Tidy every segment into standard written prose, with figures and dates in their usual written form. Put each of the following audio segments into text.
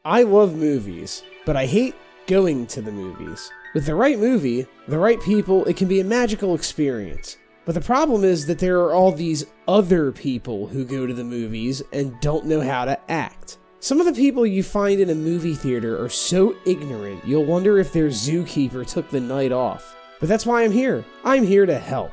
I love movies, but I hate going to the movies. With the right movie, the right people, it can be a magical experience. But the problem is that there are all these other people who go to the movies and don't know how to act. Some of the people you find in a movie theater are so ignorant, you'll wonder if their zookeeper took the night off. But that's why I'm here. I'm here to help.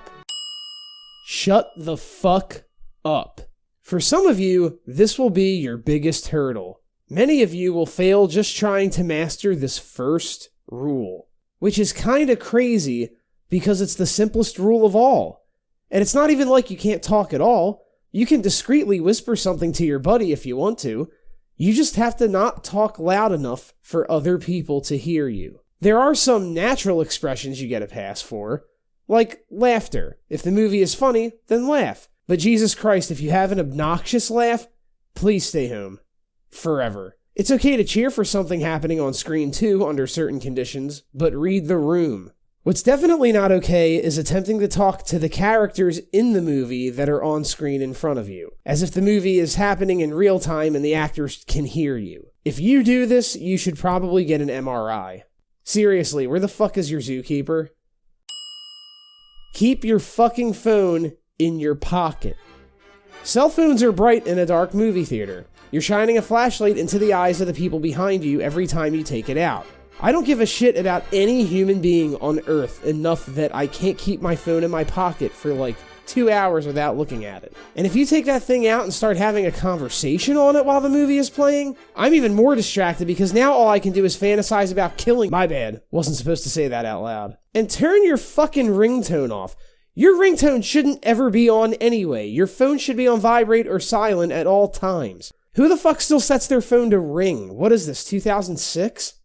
Shut the fuck up. For some of you, this will be your biggest hurdle. Many of you will fail just trying to master this first rule, which is kinda crazy because it's the simplest rule of all. And it's not even like you can't talk at all. You can discreetly whisper something to your buddy if you want to. You just have to not talk loud enough for other people to hear you. There are some natural expressions you get a pass for, like laughter. If the movie is funny, then laugh. But Jesus Christ, if you have an obnoxious laugh, please stay home. Forever. It's okay to cheer for something happening on screen too, under certain conditions, but read the room. What's definitely not okay is attempting to talk to the characters in the movie that are on screen in front of you, as if the movie is happening in real time and the actors can hear you. If you do this, you should probably get an MRI. Seriously, where the fuck is your zookeeper? Keep your fucking phone in your pocket. Cell phones are bright in a dark movie theater. You're shining a flashlight into the eyes of the people behind you every time you take it out. I don't give a shit about any human being on Earth enough that I can't keep my phone in my pocket for like 2 hours without looking at it. And if you take that thing out and start having a conversation on it while the movie is playing, I'm even more distracted because now all I can do is fantasize about killing— my bad, wasn't supposed to say that out loud. And turn your fucking ringtone off. Your ringtone shouldn't ever be on anyway. Your phone should be on vibrate or silent at all times. Who the fuck still sets their phone to ring? What is this, 2006?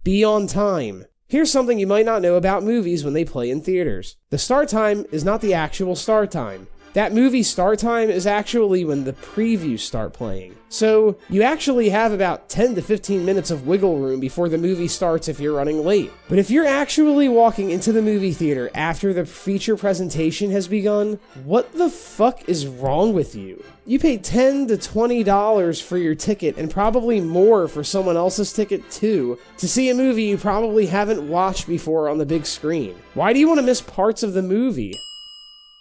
Be on time. Here's something you might not know about movies when they play in theaters. The start time is not the actual start time. That movie's start time is actually when the previews start playing. So you actually have about 10 to 15 minutes of wiggle room before the movie starts if you're running late. But if you're actually walking into the movie theater after the feature presentation has begun, what the fuck is wrong with you? You paid $10 to $20 for your ticket and probably more for someone else's ticket too to see a movie you probably haven't watched before on the big screen. Why do you want to miss parts of the movie?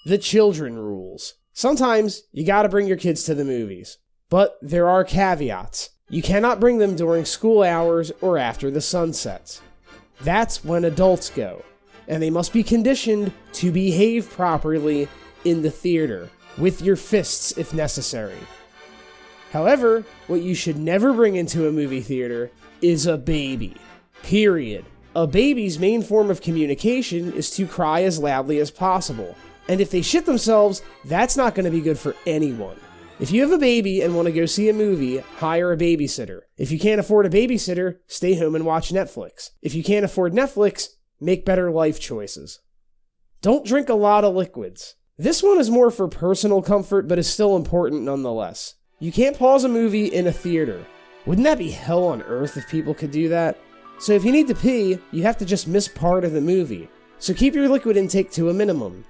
The children rules. Sometimes you gotta bring your kids to the movies, but there are caveats. You cannot bring them during school hours or after the sun sets. That's when adults go, and they must be conditioned to behave properly in the theater, with your fists if necessary. However, what you should never bring into a movie theater is a baby. Period. A baby's main form of communication is to cry as loudly as possible. And if they shit themselves, that's not going to be good for anyone. If you have a baby and want to go see a movie, hire a babysitter. If you can't afford a babysitter, stay home and watch Netflix. If you can't afford Netflix, make better life choices. Don't drink a lot of liquids. This one is more for personal comfort, but is still important nonetheless. You can't pause a movie in a theater. Wouldn't that be hell on earth if people could do that? So if you need to pee, you have to just miss part of the movie. So keep your liquid intake to a minimum.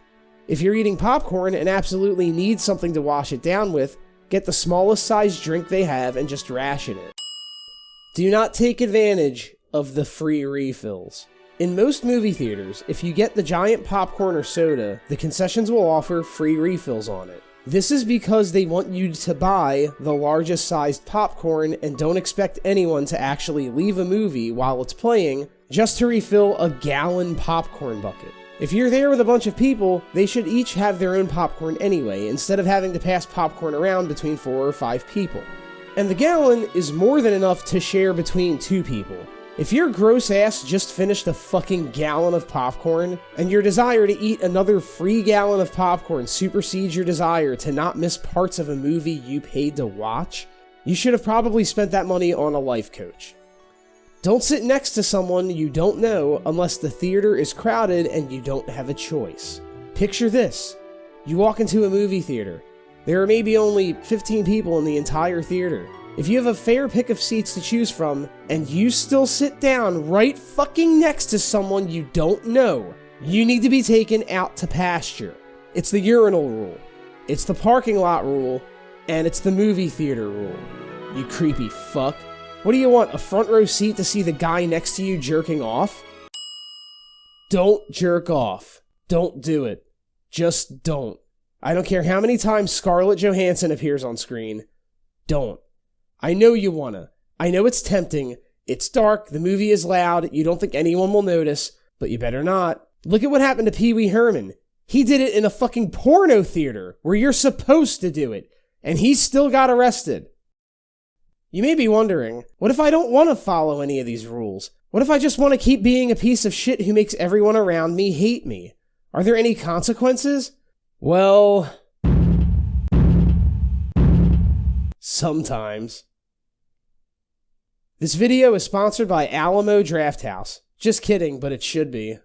If you're eating popcorn and absolutely need something to wash it down with, get the smallest size drink they have and just ration it. Do not take advantage of the free refills. In most movie theaters, if you get the giant popcorn or soda, the concessions will offer free refills on it. This is because they want you to buy the largest sized popcorn and don't expect anyone to actually leave a movie while it's playing just to refill a gallon popcorn bucket. If you're there with a bunch of people, they should each have their own popcorn anyway, instead of having to pass popcorn around between 4 or 5 people. And the gallon is more than enough to share between 2 people. If your gross ass just finished a fucking gallon of popcorn, and your desire to eat another free gallon of popcorn supersedes your desire to not miss parts of a movie you paid to watch, you should have probably spent that money on a life coach. Don't sit next to someone you don't know unless the theater is crowded and you don't have a choice. Picture this. You walk into a movie theater. There are maybe only 15 people in the entire theater. If you have a fair pick of seats to choose from, and you still sit down right fucking next to someone you don't know, you need to be taken out to pasture. It's the urinal rule. It's the parking lot rule. And it's the movie theater rule. You creepy fuck. What do you want, a front row seat to see the guy next to you jerking off? Don't jerk off. Don't do it. Just don't. I don't care how many times Scarlett Johansson appears on screen. Don't. I know you wanna. I know it's tempting. It's dark, the movie is loud, you don't think anyone will notice, but you better not. Look at what happened to Pee Wee Herman. He did it in a fucking porno theater, where you're supposed to do it, and he still got arrested. You may be wondering, what if I don't want to follow any of these rules? What if I just want to keep being a piece of shit who makes everyone around me hate me? Are there any consequences? Well, sometimes. This video is sponsored by Alamo Drafthouse. Just kidding, but it should be.